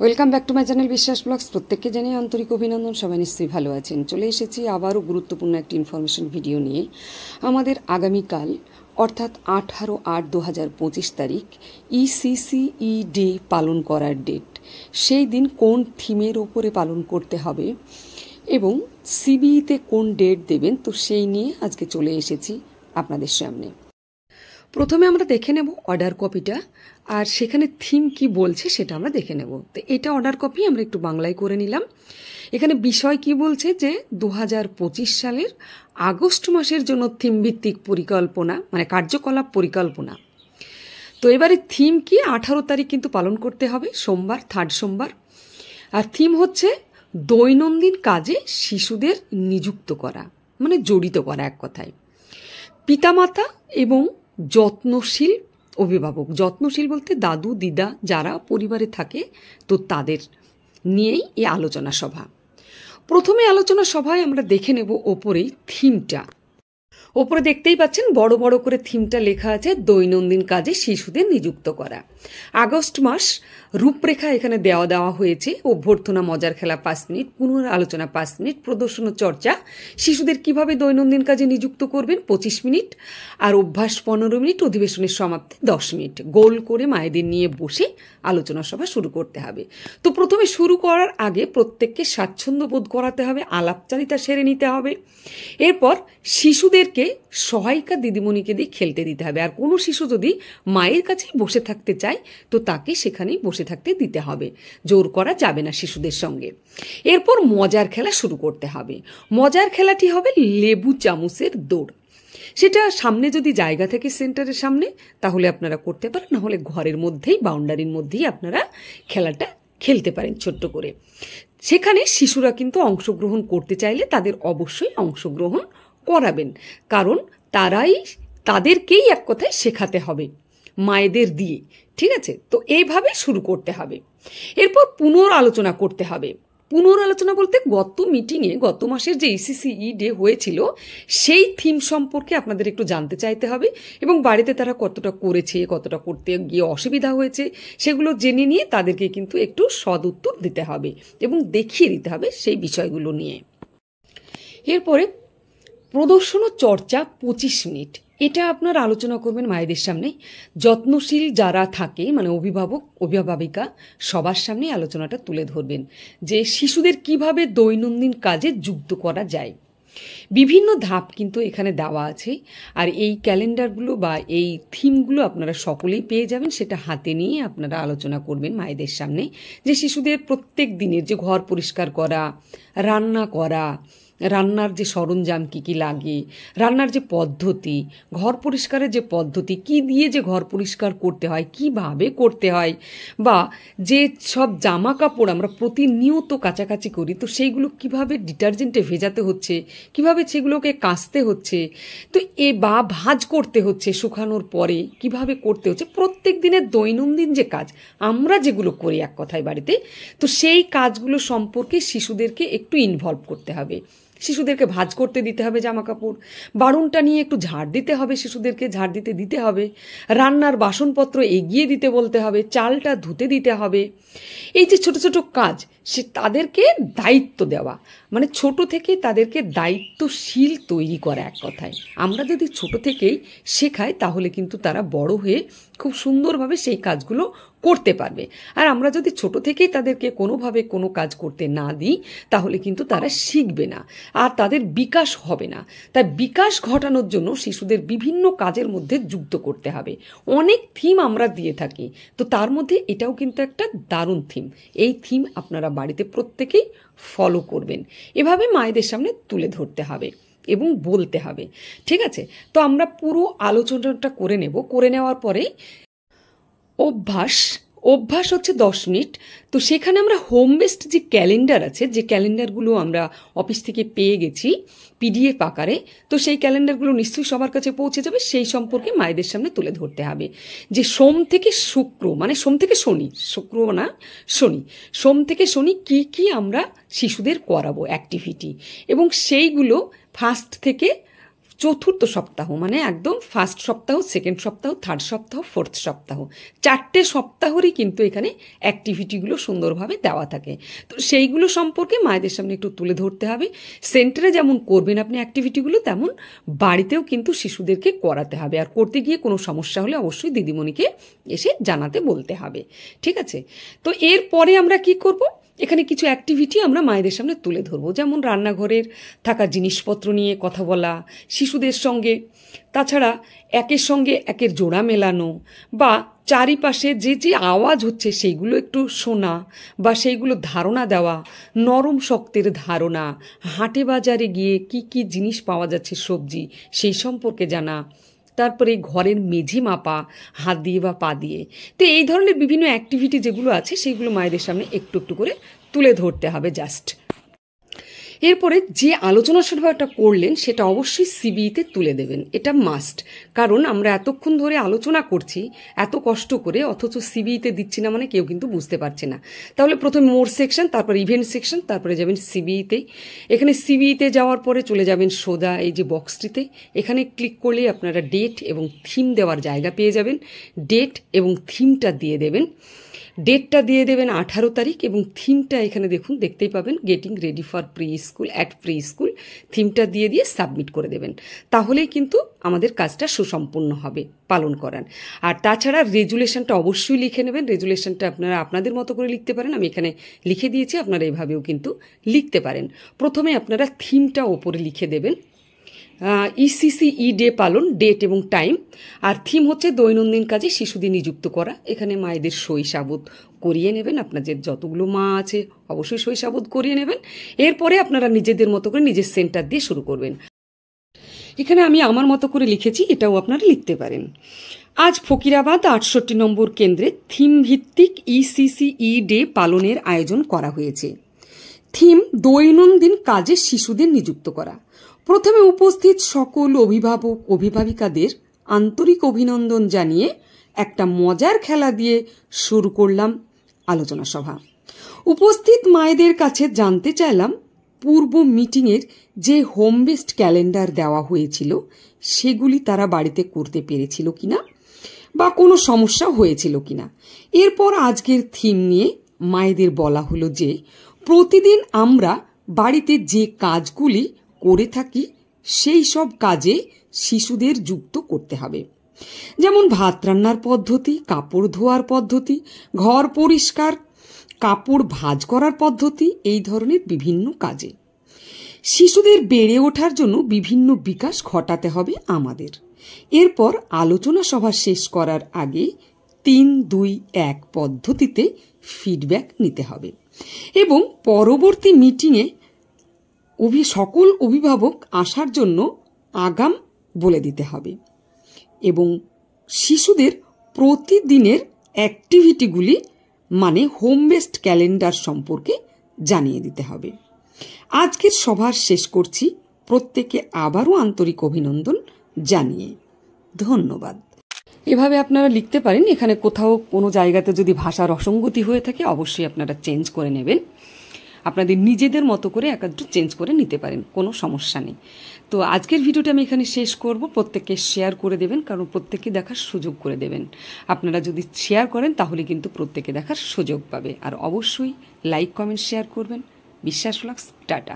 Welcome back to my channel বিশ্বাস blogs. প্রত্যেককে জানিয়ে আন্তরিক অভিনন্দন। সবাই নিশ্চয়ই ভালো আছেন। চলে এসেছি আবারও গুরুত্বপূর্ণ একটি ইনফরমেশন ভিডিও নিয়ে। আমাদের আগামীকাল অর্থাৎ 18/8/2025 তারিখ ইসিসিই ডে পালন করার ডেট। সেই দিন কোন থিমের ওপরে পালন করতে হবে এবং সিবিইতে কোন ডেট দেবেন, তো সেই নিয়ে আজকে চলে এসেছি আপনাদের সামনে। প্রথমে আমরা দেখে নেব অর্ডার কপিটা, আর সেখানে থিম কি বলছে সেটা আমরা দেখে নেব। তো এটা অর্ডার কপি আমরা একটু বাংলায় করে নিলাম। এখানে বিষয় কি বলছে যে 2025 সালের আগস্ট মাসের জন্য থিম ভিত্তিক পরিকল্পনা, মানে কার্যকলাপ পরিকল্পনা। তো এবারে থিম কি, 18 তারিখ কিন্তু পালন করতে হবে, সোমবার, থার্ড সোমবার। আর থিম হচ্ছে দৈনন্দিন কাজে শিশুদের নিযুক্ত করা, মানে জড়িত করা এক কথায়। পিতামাতা এবং যত্নশীল অভিভাবক, যত্নশীল বলতে দাদু দিদা যারা পরিবারে থাকে, তো তাদের নিয়েই এই আলোচনা সভা। প্রথমে আলোচনা সভায় আমরা দেখে নেব ওপরেই থিমটা। ওপরে দেখতেই পাচ্ছেন বড় বড় করে থিমটা লেখা আছে, দৈনন্দিন কাজে শিশুদের নিযুক্ত করা। আগস্ট মাস রূপরেখা এখানে দেওয়া হয়েছে। অভ্যর্থনা, মজার খেলা 5 মিনিট, পুনরালোচনা 5 মিনিট, প্রদর্শন ও চর্চা, শিশুদের কিভাবে দৈনন্দিন কাজে নিযুক্ত করবেন 25 মিনিট, আর অভ্যাস 15 মিনিট, অধিবেশনের সমাপ্তি 10 মিনিট। গোল করে মায়েদের নিয়ে বসে আলোচনা সভা শুরু করতে হবে। তো প্রথমে শুরু করার আগে প্রত্যেককে স্বাচ্ছন্দ্য বোধ করাতে হবে, আলাপচারিতা সেরে নিতে হবে। এরপর শিশুদেরকে সহায়িকা দিদিমণিকে দিয়ে খেলতে দিতে হবে। আর কোনো শিশু যদি মায়ের কাছেই বসে থাকতে চায়, তো তাকে সেখানেই বসে থাকতে দিতে হবে, জোর করা যাবে না শিশুদের সঙ্গে। এরপর মজার খেলা শুরু করতে হবে। মজার খেলাটি হবে লেবু চামচের দৌড়। সেটা সামনে যদি জায়গা থেকে সেন্টারের সামনে, তাহলে আপনারা করতে পারেন, না হলে ঘরের মধ্যেই, বাউন্ডারির মধ্যেই আপনারা খেলাটা খেলতে পারেন ছোট্ট করে। সেখানে শিশুরা কিন্তু অংশগ্রহণ করতে চাইলে তাদের অবশ্যই অংশগ্রহণ করাবেন, কারণ তাদেরকেই এক কথায় শেখাতে হবে মায়েদের দিয়ে। ঠিক আছে, তো এইভাবে শুরু করতে হবে। এরপর পুনরালোচনা করতে হবে। পুনরালোচনা বলতে গত মাসের যে ইসিসিই ডে হয়েছিল, সেই থিম সম্পর্কে আপনাদের একটু জানতে চাইতে হবে এবং বাড়িতে তারা কতটা করেছে, কতটা করতে গিয়ে অসুবিধা হয়েছে, সেগুলো জেনে নিয়ে তাদেরকে কিন্তু একটু সদুত্তর দিতে হবে এবং দেখিয়ে দিতে হবে সেই বিষয়গুলো নিয়ে। এরপরে প্রদর্শন ও চর্চা 25 মিনিট। এটা আপনারা আলোচনা করবেন মায়েদের সামনে। যত্নশীল যারা থাকে, মানে অভিভাবক অভিভাবিকা, সবার সামনে আলোচনাটা তুলে ধরবেন যে শিশুদের কিভাবে দৈনন্দিন কাজে যুক্ত করা যায়। বিভিন্ন ধাপ কিন্তু এখানে দেওয়া আছে। আর এই ক্যালেন্ডারগুলো বা এই থিমগুলো আপনারা সকলেই পেয়ে যাবেন। সেটা হাতে নিয়ে আপনারা আলোচনা করবেন মায়েদের সামনে, যে শিশুদের প্রত্যেক দিনের যে ঘর পরিষ্কার করা, রান্না করা, রান্নার যে সরঞ্জাম কী কী লাগে, রান্নার যে পদ্ধতি, ঘর পরিষ্কারের যে পদ্ধতি, কি দিয়ে যে ঘর পরিষ্কার করতে হয়, কিভাবে করতে হয়, বা যে সব জামা কাপড় আমরা প্রতিনিয়ত কাচাকাচি করি, তো সেইগুলো কিভাবে ডিটারজেন্টে ভেজাতে হচ্ছে, কিভাবে সেগুলোকে কাচতে হচ্ছে, তো বা ভাঁজ করতে হচ্ছে শুকানোর পরে, কিভাবে করতে হচ্ছে, প্রত্যেক দিনের দৈনন্দিন যে কাজ আমরা যেগুলো করি এক কথায় বাড়িতে, তো সেই কাজগুলো সম্পর্কে শিশুদেরকে একটু ইনভলভ করতে হবে। শিশুদেরকে ভাঁজ করতে দিতে হবে জামা কাপড়, বারুনটা নিয়ে একটু ঝাড় দিতে হবে, শিশুদেরকে ঝাড় দিতে হবে, রান্নার বাসনপত্র এগিয়ে দিতে বলতে হবে, চালটা ধুতে দিতে হবে। এই যে ছোট ছোট কাজ, সে তাদেরকে দায়িত্ব দেওয়া, মানে ছোট থেকে তাদেরকে দায়িত্বশীল তৈরি করা এক কথায়। আমরা যদি ছোট থেকেই শেখাই, তাহলে কিন্তু তারা বড় হয়ে খুব সুন্দরভাবে সেই কাজগুলো করতে পারবে। আর আমরা যদি ছোট থেকেই তাদেরকে কোনোভাবে কোনো কাজ করতে না দিই, তাহলে কিন্তু তারা শিখবে না, আর তাদের বিকাশ হবে না। তাই বিকাশ ঘটানোর জন্য শিশুদের বিভিন্ন কাজের মধ্যে যুক্ত করতে হবে। অনেক থিম আমরা দিয়ে থাকি, তো তার মধ্যে এটাও কিন্তু একটা দারুণ থিম। এই থিম আপনারা বাড়িতে প্রত্যেকেই ফলো করবেন। এভাবে মায়েদের সামনে তুলে ধরতে হবে এবং বলতে হবে। ঠিক আছে, তো আমরা পুরো আলোচনাটা করে নেব। করে নেওয়ার পরে অভ্যাস হচ্ছে 10 মিনিট। তো সেখানে আমরা হোম বেসড যে ক্যালেন্ডার আছে, যে ক্যালেন্ডারগুলো আমরা অফিস থেকে পেয়ে গেছি পিডিএফ আকারে, তো সেই ক্যালেন্ডারগুলো নিশ্চয়ই সবার কাছে পৌঁছে যাবে। সেই সম্পর্কে মায়েদের সামনে তুলে ধরতে হবে যে সোম থেকে শনি কি কি আমরা শিশুদের করাবো অ্যাক্টিভিটি, এবং সেইগুলো 1 থেকে চতুর্থ সপ্তাহ মানে একদম ফার্স্ট সপ্তাহ, সেকেন্ড সপ্তাহ, থার্ড সপ্তাহ, ফোর্থ সপ্তাহ, 4টে সপ্তাহরই কিন্তু এখানে অ্যাক্টিভিটিগুলো সুন্দরভাবে দেওয়া থাকে। তো সেইগুলো সম্পর্কে মায়েদের সামনে একটু তুলে ধরতে হবে। সেন্টারে যেমন করবেন আপনি অ্যাক্টিভিটিগুলো, তেমন বাড়িতেও কিন্তু শিশুদেরকে করাতে হবে। আর করতে গিয়ে কোনো সমস্যা হলে অবশ্যই দিদিমণিকে এসে জানাতে বলতে হবে, ঠিক আছে? তো এরপরে আমরা কি করব, এখানে কিছু অ্যাক্টিভিটি আমরা মায়েদের সামনে তুলে ধরবো, যেমন রান্নাঘরের থাকা জিনিসপত্র নিয়ে কথা বলা শিশুদের সঙ্গে, তাছাড়া একের সঙ্গে একের জোড়া মেলানো, বা চারিপাশে যে যে আওয়াজ হচ্ছে সেইগুলো একটু শোনা বা সেইগুলো ধারণা দেওয়া, নরম শক্তের ধারণা, হাটে বাজারে গিয়ে কি কি জিনিস পাওয়া যাচ্ছে সবজি সেই সম্পর্কে জানা, তারপরে ঘরের মেঝে মাপা হাত দিয়ে বা পা দিয়ে। তো এই ধরনের বিভিন্ন অ্যাক্টিভিটি যেগুলো আছে সেইগুলো মায়েদের সামনে একটু একটু করে তুলে ধরতে হবে জাস্ট। এরপরে যে আলোচনা সভাটা করলেন সেটা অবশ্যই সিবিইতে তুলে দেবেন, এটা মাস্ট। কারণ আমরা এতক্ষণ ধরে আলোচনা করছি এত কষ্ট করে, অথচ সিবিইতে দিচ্ছি না মানে কেউ কিন্তু বুঝতে পারছে না। তাহলে প্রথমে মোর সেকশন, তারপর ইভেন্ট সেকশন, তারপরে যাবেন সিবিইতে। এখানে সিবিইতে যাওয়ার পরে চলে যাবেন সোজা এই যে বক্সটিতে, এখানে ক্লিক করলেই আপনারা ডেট এবং থিম দেওয়ার জায়গা পেয়ে যাবেন। ডেট এবং থিমটা দিয়ে দেবেন। ডেটটা দিয়ে দেবেন 18 তারিখ এবং থিমটা এখানে দেখুন, দেখতেই পাবেন getting ready for pre school at pre school. থিমটা দিয়ে সাবমিট করে দেবেন, তাহলেই কিন্তু আমাদের কাজটা সুসম্পন্ন হবে পালন করার। আর তাছাড়া রেজুলেশনটা অবশ্যই লিখে নেবেন। রেজুলেশনটা আপনারা আপনাদের মতো করে লিখতে পারেন, আমি এখানে লিখে দিয়েছি, আপনারা এইভাবেও কিন্তু লিখতে পারেন। প্রথমে আপনারা থিমটা ওপরে লিখে দেবেন, ইসিসি ই ডে পালন, ডেট এবং টাইম। আর থিম হচ্ছে দৈনন্দিন কাজে শিশুদের নিযুক্ত করা। এখানে মায়েদের সই সাবুত করিয়ে নেবেন, আপনাদের যতগুলো মা আছে অবশ্যই সই সাবুত করিয়ে নেবেন। এরপরে আপনারা নিজেদের মতো করে নিজের সেন্টার দিয়ে শুরু করবেন। এখানে আমি আমার মতো করে লিখেছি, এটাও আপনারা লিখতে পারেন। আজ ফকিরাবাদ 68 নম্বর কেন্দ্রে থিম ভিত্তিক ইসিসি ই ডে পালনের আয়োজন করা হয়েছে। থিম দৈনন্দিন কাজে শিশুদের নিযুক্ত করা। প্রথমে উপস্থিত সকল অভিভাবক অভিভাবিকাদের আন্তরিক অভিনন্দন জানিয়ে একটা মজার খেলা দিয়ে শুরু করলাম আলোচনা সভা। উপস্থিত মায়েদের কাছে জানতে চাইলাম পূর্ব মিটিংয়ের যে হোম বেসড ক্যালেন্ডার দেওয়া হয়েছিল সেগুলি তারা বাড়িতে করতে পেরেছিল কিনা বা কোনো সমস্যা হয়েছিল কিনা। এরপর আজকের থিম নিয়ে মায়েদের বলা হলো যে প্রতিদিন আমরা বাড়িতে যে কাজগুলি করে থাকি সেই সব কাজে শিশুদের যুক্ত করতে হবে, যেমন ভাত রান্নার পদ্ধতি, কাপড় ধোয়ার পদ্ধতি, ঘর পরিষ্কার, কাপড় ভাঁজ করার পদ্ধতি, এই ধরনের বিভিন্ন কাজে শিশুদের বেড়ে ওঠার জন্য বিভিন্ন বিকাশ ঘটাতে হবে আমাদের। এরপর আলোচনা সভা শেষ করার আগে 3-2-1 পদ্ধতিতে ফিডব্যাক নিতে হবে এবং পরবর্তী মিটিংয়ে সকল অভিভাবক আসার জন্য আগাম বলে দিতে হবে এবং শিশুদের প্রতিদিনের অ্যাক্টিভিটিগুলি মানে হোম বেসড ক্যালেন্ডার সম্পর্কে জানিয়ে দিতে হবে। আজকের সভার শেষ করছি, প্রত্যেকে আবারও আন্তরিক অভিনন্দন জানিয়ে। ধন্যবাদ। এভাবে আপনারা লিখতে পারেন। এখানে কোথাও কোনো জায়গাতে যদি ভাষার অসঙ্গতি হয়ে থাকে অবশ্যই আপনারা চেঞ্জ করে নেবেন, আপনাদের নিজেদের মতো করে একটু চেঞ্জ করে নিতে পারেন, কোনো সমস্যা নেই। তো আজকের ভিডিওটা আমি এখানে শেষ করব। প্রত্যেককে শেয়ার করে দেবেন, কারণ প্রত্যেককে দেখার সুযোগ করে দেবেন। আপনারা যদি শেয়ার করেন তাহলে কিন্তু প্রত্যেকে দেখার সুযোগ পাবে। আর অবশ্যই লাইক কমেন্ট শেয়ার করবেন। বিশ্বাস ব্লগস, টাটা।